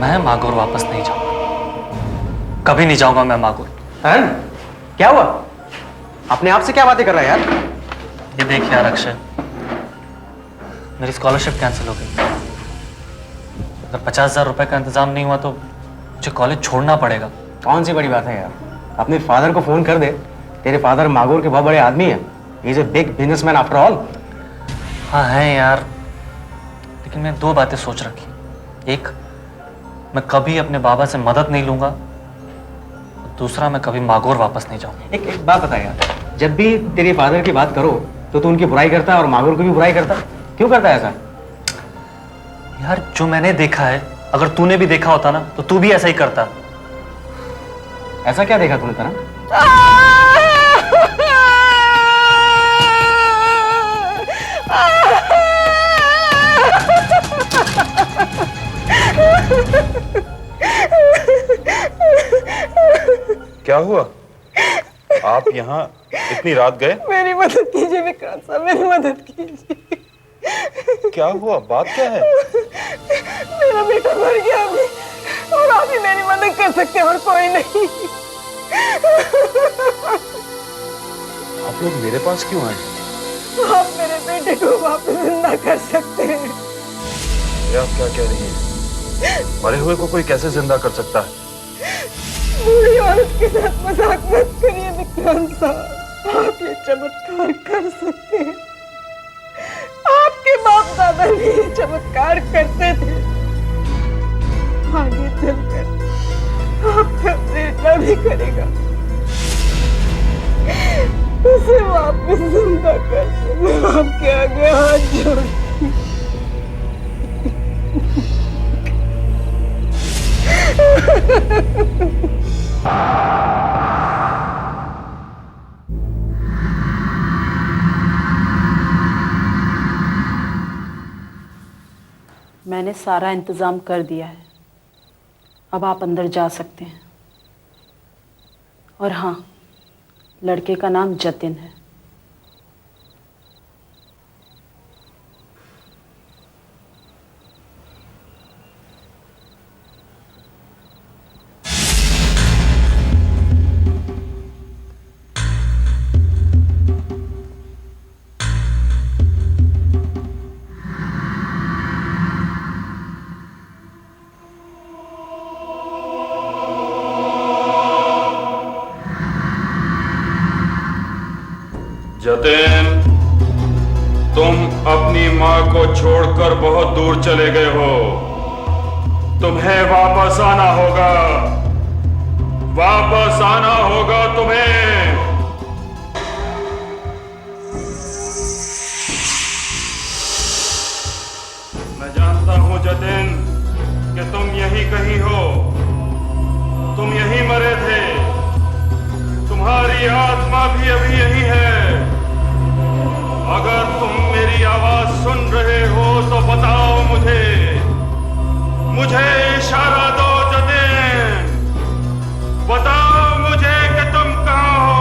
मैं मागोर वापस नहीं जाऊंगा, कभी नहीं जाऊंगा मैं मागोर। क्या हुआ? अपने आप से क्या बातें कर रहा है यार? ये देख यार अक्षय, मेरी स्कॉलरशिप कैंसिल हो गई। अगर 50,000 रुपए का इंतजाम नहीं हुआ तो मुझे कॉलेज छोड़ना पड़ेगा। कौन सी बड़ी बात है यार, अपने फादर को फोन कर दे। तेरे फादर मागोर के बहुत बड़े आदमी हैं। He is a big businessman after all. हाँ है यार, लेकिन मैं 2 बातें सोच रखी। एक, मैं कभी अपने बाबा से मदद नहीं लूंगा। दूसरा, मैं कभी मागोर वापस नहीं जाऊंगा। एक बात बता यार, जब भी तेरे फादर की बात करो तो तू उनकी बुराई करता है और मागोर की भी बुराई करता है। क्यों करता है ऐसा? यार जो मैंने देखा है, अगर तूने भी देखा होता ना तो तू भी ऐसा ही करता। ऐसा क्या देखा तूने तरह? क्या हुआ? आप यहाँ इतनी रात गए? मेरी मदद कीजिए विक्रांत साहब, मेरी मदद कीजिए। क्या हुआ? बात क्या है? मेरा बेटा मर गया अभी, और आप ही मेरी मदद कर सकते हैं और कोई नहीं। आप लोग मेरे पास क्यों आए? आप मेरे बेटे को वापस जिंदा कर सकते हैं। ये आप क्या कह रही हैं? मरे हुए को कोई कैसे जिंदा कर सकता है? बूढ़ी औरत के साथ मजाक मत करिए विक्रांत साहब, आप ये चमत्कार कर सकते हैं। आपके बाप दादा भी ये चमत्कार करते थे। आगे चलकर आपका बेटा भी करेगा। उसे वापस जिंदा कर, मैं आपके आगे हाथ जोड़ती हूँ। मैंने सारा इंतजाम कर दिया है, अब आप अंदर जा सकते हैं। और हाँ, लड़के का नाम जतिन है। जतिन, तुम अपनी मां को छोड़कर बहुत दूर चले गए हो। तुम्हें वापस आना होगा, वापस आना होगा तुम्हें। मैं जानता हूं जतिन कि तुम यहीं कहीं हो। तुम यहीं मरे थे, तुम्हारी आत्मा भी अभी यही है। अगर तुम मेरी आवाज सुन रहे हो तो बताओ मुझे, मुझे इशारा दो जतिन, बताओ मुझे कि तुम कहां हो।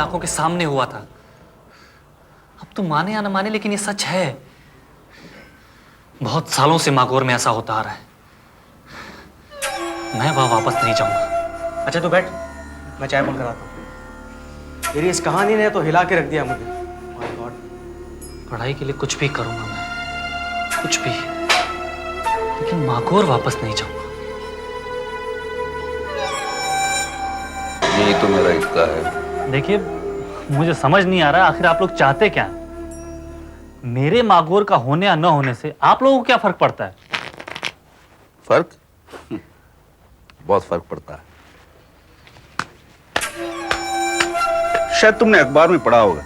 आंखों के सामने हुआ था। अब तू माने या न माने, लेकिन ये सच है। बहुत सालों से मागोर में ऐसा होता आ रहा है। मैं वहां वापस नहीं जाऊंगा। अच्छा तू बैठ, मैं चाय बन कराता हूँ। तेरी इस कहानी ने तो हिला के रख दिया मुझे। My God. पढ़ाई के लिए कुछ भी करूंगा मैं, कुछ भी, लेकिन मागोर वापस नहीं जाऊंगा। यही तो मेरा हिस्सा है। देखिए, मुझे समझ नहीं आ रहा आखिर आप लोग चाहते क्या हैं? मेरे मागोर का होने या न होने से आप लोगों को क्या फर्क पड़ता है? फर्क? बहुत फर्क पड़ता है। शायद तुमने अखबार में पढ़ा होगा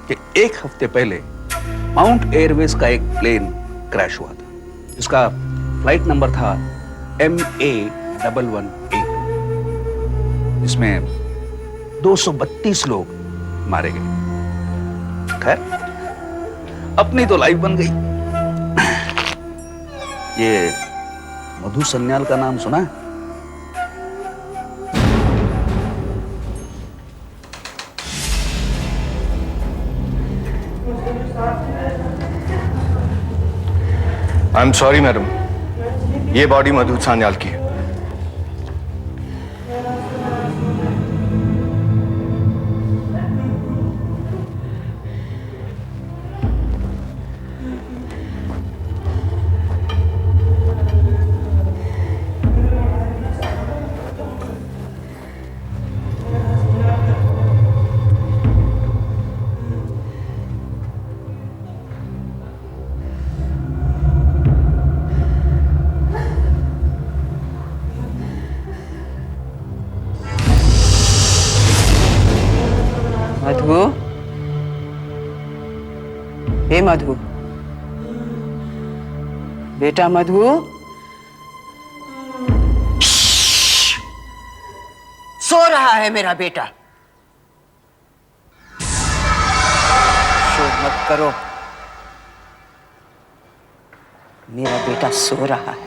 कि 1 हफ्ते पहले माउंट एयरवेज का एक प्लेन क्रैश हुआ था, जिसका फ्लाइट नंबर था MA1182, जिसमें 232 लोग मारे गए। खैर, अपनी तो लाइफ बन गई। ये मधु सन्याल का नाम सुना है? आई एम सॉरी मैडम, ये बॉडी मधु सान्याल की है। मधु, हे मधु, बेटा मधु, सो रहा है मेरा बेटा। शोर मत करो, मेरा बेटा सो रहा है।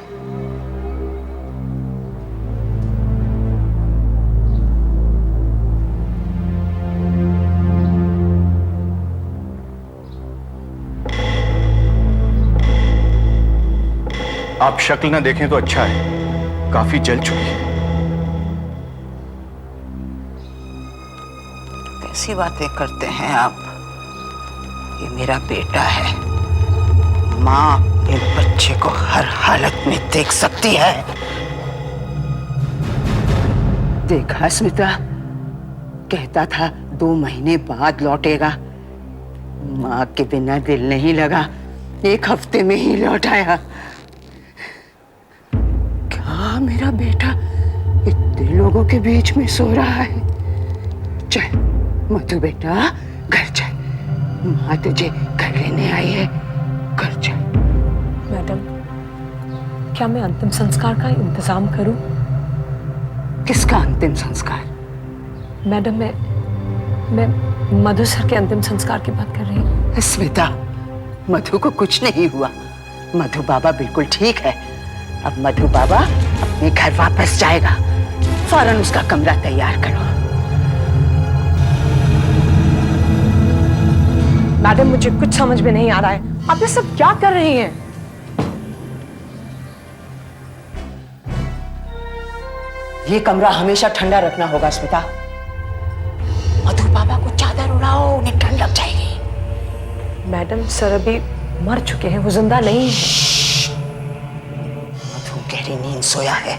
आप शक्ल न देखें तो अच्छा है, काफी जल चुकी है। कैसी बातें करते हैं आप? ये मेरा बेटा है। माँ अपने बच्चे को हर हालत में देख सकती है। देखा स्मिता, कहता था 2 महीने बाद लौटेगा। माँ के बिना दिल नहीं लगा, 1 हफ्ते में ही लौट आया। क्या मेरा बेटा इतने लोगों के बीच में सो रहा है? चल मधु बेटा, घर चल, माँ तुझे घर लेने आई है, घर चल। मैडम, क्या मैं अंतिम संस्कार का इंतजाम करूं? किसका अंतिम संस्कार? मैडम, मैं मधु सर के अंतिम संस्कार की बात कर रही हूँ। स्मिता, मधु को कुछ नहीं हुआ। मधु बाबा बिल्कुल ठीक है। अब मधु बाबा अपने घर वापस जाएगा। फौरन उसका कमरा तैयार करो। मैडम, मुझे कुछ समझ में नहीं आ रहा है, आप ये सब क्या कर रही हैं? ये कमरा हमेशा ठंडा रखना होगा स्मिता। मधु बाबा को चादर उड़ाओ, उन्हें ठंड लग जाएगी। मैडम, सर अभी मर चुके हैं, वो जिंदा नहीं है। मधु गहरी नींद सोया है,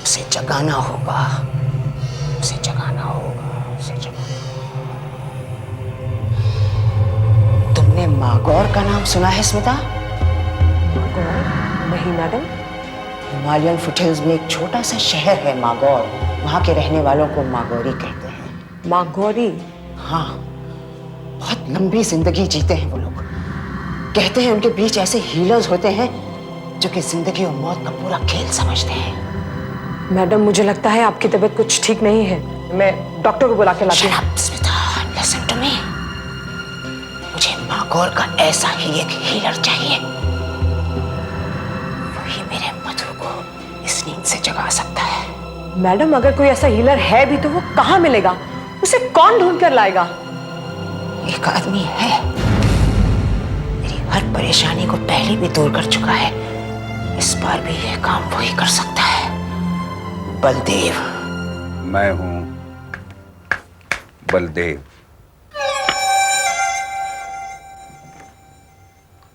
उसे जगाना होगा, उसे जगाना होगा, उसे जगाना। तुमने मागौर का नाम सुना है स्मिता? नहीं मैडम। हिमालयन फुटहिल्स में एक छोटा सा शहर है मागौर। वहां के रहने वालों को मागौरी कहते हैं। मागौरी? हाँ, बहुत लंबी जिंदगी जीते हैं वो लोग। कहते हैं उनके बीच ऐसे हीलर्स होते हैं जो कि जिंदगी और मौत का पूरा खेल समझते हैं। मैडम, मुझे लगता है आपकी तबीयत कुछ ठीक नहीं है, मैं डॉक्टर को बुला के लाती हूँ। Shut up, Smita, listen to me। मुझे मागौर का ऐसा ही एक हीलर चाहिए। वही मेरे मधु को इस नींद से जगा सकता है। मैडम, अगर कोई ऐसा हीलर है भी तो वो कहाँ मिलेगा? उसे कौन ढूंढ कर लाएगा? एक आदमी है, मेरी हर परेशानी को पहले भी दूर कर चुका है। इस बार भी यह काम वही कर सकता है। बलदेव। मैं हूं बलदेव,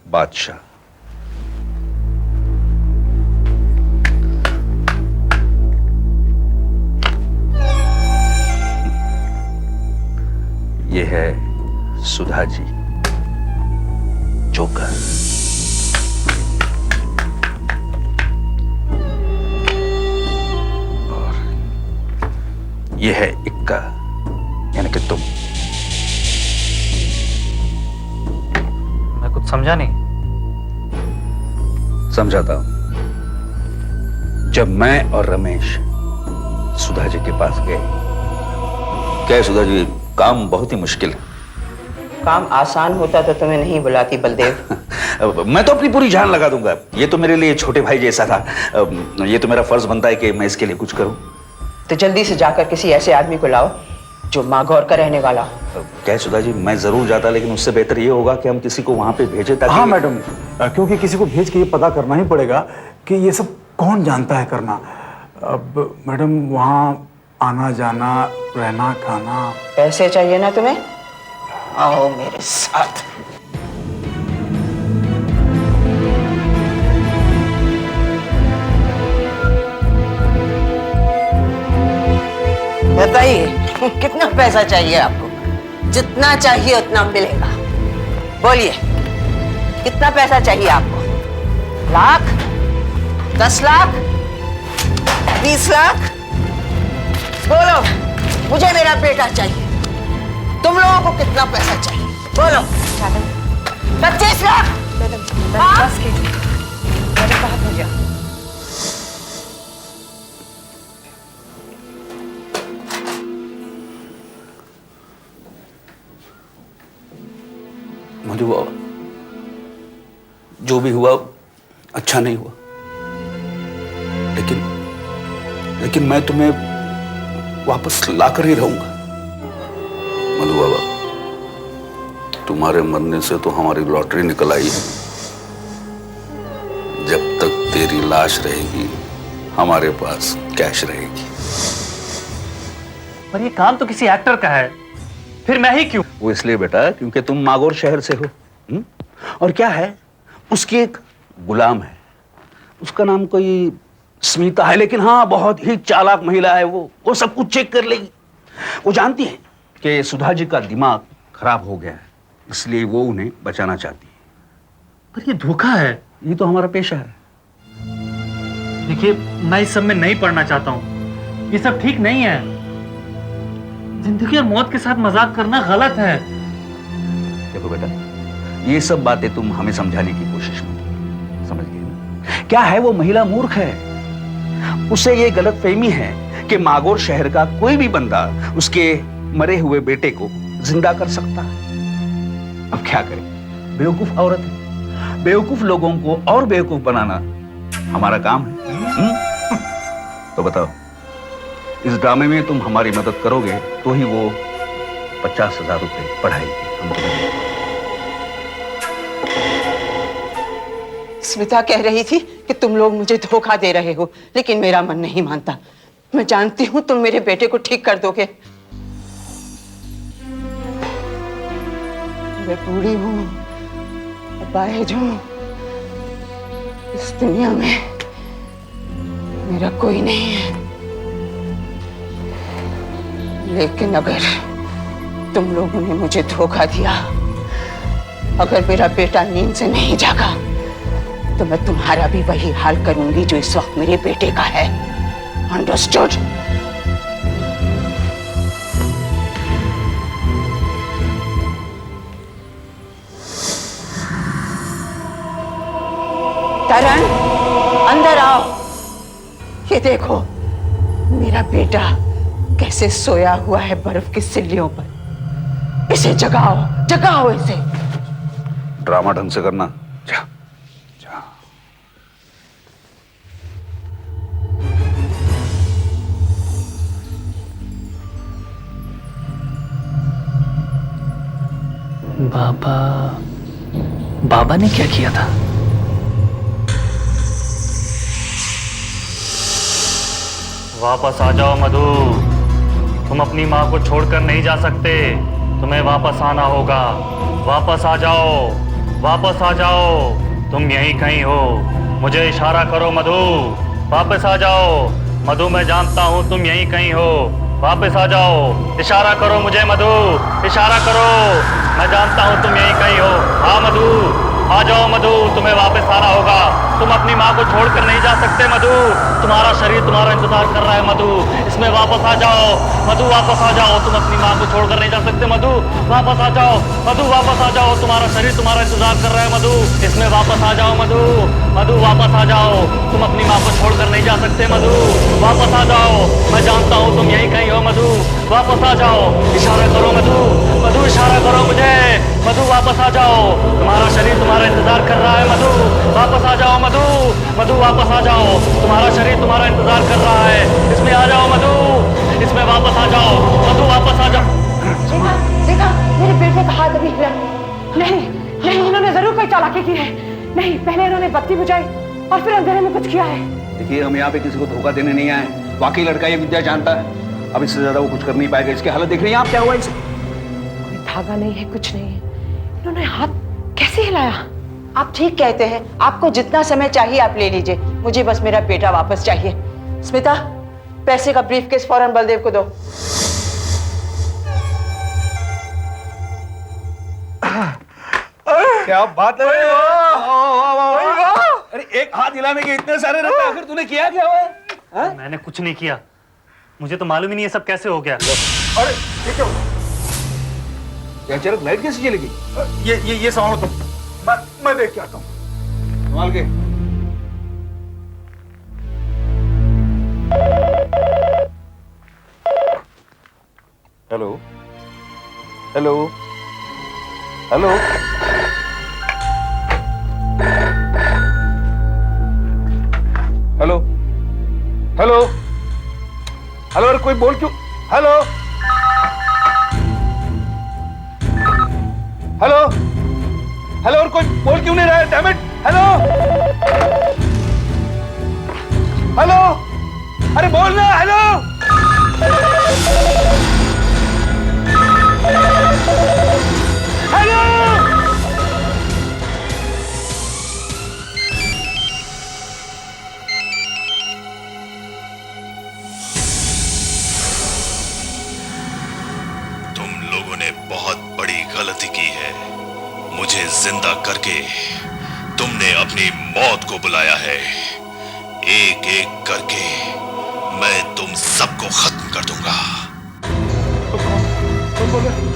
बादशाह। ये है सुधा जी, जोकर। और ये है इक्का, यानी कि तुम। मैं कुछ समझा नहीं। समझाता हूं। जब मैं और रमेश सुधा जी के पास गए, क्या है सुधा जी, काम बहुत ही मुश्किल है। काम आसान होता तो तुम्हें नहीं बुलाती बलदेव। मैं तो अपनी पूरी जान लगा दूंगा। ये तो मेरे लिए छोटे भाई जैसा था। ये तो मेरा फर्ज बनता है कि मैं इसके लिए कुछ करूं। तो जल्दी से जाकर किसी ऐसे आदमी को लाओ जो मागौर का रहने वाला हो। क्या है सुधा जी, मैं जरूर जाता, लेकिन उससे बेहतर ये होगा कि हम किसी को वहां पे भेजें ताकि। हाँ मैडम, क्योंकि किसी को भेज के ये पता करना ही पड़ेगा कि ये सब कौन जानता है करना। अब मैडम वहाँ आना जाना, रहना खाना। पैसे चाहिए ना तुम्हें? आओ मेरे साथ। बताइए कितना पैसा चाहिए आपको? जितना चाहिए उतना मिलेगा। बोलिए कितना पैसा चाहिए आपको? लाख, 10 लाख, 20 लाख? बोलो, मुझे मेरा बेटा चाहिए। तुम लोगों को कितना पैसा चाहिए? बोलो। 25 लाख? बस कीजिए, मेरे बात हो गया। मधु बाबा, जो भी हुआ अच्छा नहीं हुआ, लेकिन मैं तुम्हें वापस लाकर ही रहूंगा। मधु बाबा, तुम्हारे मरने से तो हमारी लॉटरी निकल आई है। जब तक तेरी लाश रहेगी हमारे पास कैश रहेगी। पर ये काम तो किसी एक्टर का है, फिर मैं ही क्यों? वो इसलिए बेटा क्योंकि तुम मागौर शहर से हो। और क्या है, उसकी एक गुलाम है, उसका नाम कोई स्मिता है, लेकिन हाँ बहुत ही चालाक महिला है। वो सब कुछ चेक कर लेगी। वो जानती है कि सुधा जी का दिमाग खराब हो गया है, इसलिए वो उन्हें बचाना चाहती है। पर ये धोखा है। ये तो हमारा पेशा है। देखिए, मैं इस सब में नहीं पढ़ना चाहता हूँ। ये सब ठीक नहीं है। जिंदगी और मौत के साथ मजाक करना गलत है। देखो बेटा, ये सब बातें तुम हमें समझाने की कोशिश मत करो, समझ गए ना? क्या है, वो महिला मूर्ख है। उसे ये गलतफहमी है कि मागौर शहर का कोई भी बंदा उसके मरे हुए बेटे को जिंदा कर सकता है। अब क्या करें, बेवकूफ औरत है। बेवकूफ लोगों को और बेवकूफ बनाना हमारा काम है। तो बताओ, इस ड्रामे में तुम हमारी मदद करोगे तो ही वो 50,000 रुपए पढ़ाई हम तुम्हें देंगे। स्मिता कह रही थी कि तुम लोग मुझे धोखा दे रहे हो, लेकिन मेरा मन नहीं मानता। मैं जानती हूं तुम मेरे बेटे को ठीक कर दोगे। मैं बूढ़ी हूं, अपाहिज हूं, इस दुनिया में मेरा कोई नहीं है। लेकिन अगर तुम लोगों ने मुझे धोखा दिया, अगर मेरा बेटा नींद से नहीं जागा, तो मैं तुम्हारा भी वही हाल करूंगी जो इस वक्त मेरे बेटे का है। अंडरस्टूड? तरण, अंदर आओ। ये देखो, मेरा बेटा कैसे सोया हुआ है बर्फ की सिल्लियों पर। इसे जगाओ, जगाओ इसे। ड्रामा ढंग से करना। जा। बाबा बाबा ने क्या किया था? वापस आ जाओ मधु, तुम अपनी माँ को छोड़कर नहीं जा सकते, तुम्हें वापस आना होगा। वापस आ जाओ, वापस आ जाओ, तुम यहीं कहीं हो। मुझे इशारा करो मधु, वापस आ जाओ। मधु मैं जानता हूँ तुम यहीं कहीं हो, वापस आ जाओ। इशारा करो मुझे मधु, इशारा करो, मैं जानता हूँ तुम यहीं कहीं हो। हाँ मधु, आ जाओ मधु, तुम्हें वापस आना होगा। तुम अपनी माँ को छोड़कर नहीं जा सकते मधु, तुम्हारा शरीर तुम्हारा इंतजार कर रहा है मधु, इसमें वापस आ जाओ। मधु वापस आ जाओ, तुम अपनी माँ को छोड़कर नहीं जा सकते मधु, वापस आ जाओ। मधु वापस आ जाओ, तुम्हारा शरीर तुम्हारा इंतजार कर रहा है मधु, इसमें वापस आ जाओ मधु। मधु वापस आ जाओ, तुम अपनी माँ को छोड़कर नहीं जा सकते मधु, वापस आ जाओ। मैं जानता हूँ तुम यहीं कहीं हो मधु, वापस आ जाओ। इशारा करो मधु, मधु इशारा करो मुझे, मधु वापस आ जाओ। तुम्हारा शरीर तुम्हारा इंतजार कर रहा है मधु, वापस आ जाओ मधु। मधु वापस आ जाओ, तुम्हारा शरीर तुम्हारा इंतजार कर रहा है, इसमें आ जाओ मधु, इसमें वापस आ जाओ। मधु वापस आ जाओ। देखा देखा, मेरे बेटे का हाथ अभी हिला नहीं। नहीं, इन्होंने जरूर कोई चालाकी की है। नहीं, पहले इन्होंने बत्ती बुझाई और फिर अंधेरे में कुछ किया है। देखिए, हम यहाँ पे किसी को धोखा देने नहीं आए। वाकई लड़का ये विद्या जानता है, अब इससे ज्यादा वो कुछ कर नहीं पाएगा। इसकी हालत देख रही हैं आप, क्या हुआ इसे? कोई धागा नहीं है, कुछ नहीं है। इन्होंने हाथ कैसे हिलाया? आप ठीक कहते हैं, आपको जितना समय चाहिए आप ले लीजिए, मुझे बस मेरा बेटा वापस चाहिए। स्मिता, पैसे का ब्रीफकेस फौरन बलदेव को दो। क्या बात है? अरे एक हाथ हिलाने के इतने सारे रहते, आखिर तूने किया क्या हुआ? मैंने कुछ नहीं किया, मुझे तो मालूम ही नहीं ये सब कैसे हो गया। अरे ये क्या हुआ? अचानक लाइट कैसे चली गई? ये संभालो तुम, मैं देख के आता हूँ। संभाल के। Hello hello hello, hello hello hello, अरे कोई बोल क्यों? हेलो हेलो हेलो, और कोई बोल क्यों नहीं रहा है? Damn it! हेलो हेलो, अरे बोल ना। हेलो हेलो, तुम लोगों ने बहुत बड़ी गलती की है। मुझे जिंदा करके तुमने अपनी मौत को बुलाया है। एक एक करके मैं तुम सबको खत्म कर दूंगा। कौन बोल रहे?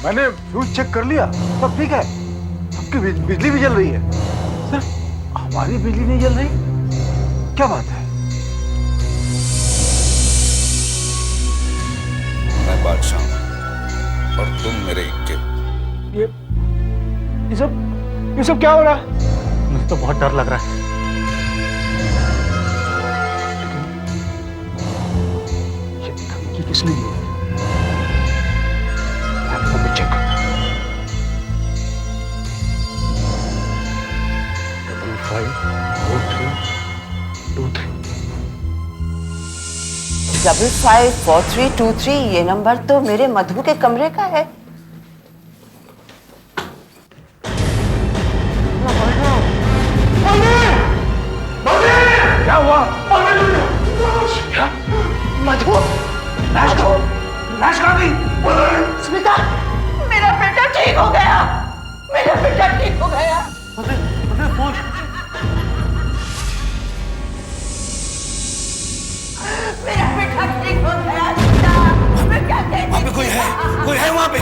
मैंने फ्यूज चेक कर लिया, सब ठीक है। सबकी बिजली भी जल रही है, सिर्फ हमारी बिजली नहीं जल रही। क्या बात है? मैं बादशाह हूं और तुम मेरे इक्के। ये सब क्या हो रहा है? मुझे तो बहुत डर लग रहा है। ये धमकी किसने दी? मैं चेक करता हूं। 554323। 554323, ये नंबर तो मेरे मधु के कमरे का है। क्या हुआ? मधु, लाश कहाँ गई? स्मिता, मेरा बेटा ठीक हो गया, मेरा बेटा ठीक हो गया। मेरा बेटा ठीक हो गया। मैं क्या कहती? वहाँ पे कोई है वहाँ पे?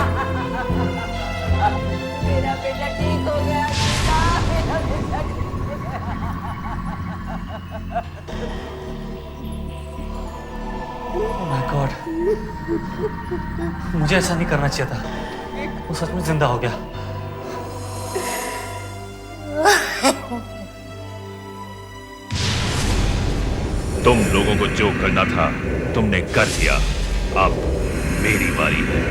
मेरा बेटा ठीक हो गया। मेरा बेटा ठीक हो गया। Oh my God, मुझे ऐसा नहीं करना चाहिए था। वो सच में जिंदा हो गया। तुम लोगों को जो करना था तुमने कर दिया, अब मेरी बारी है।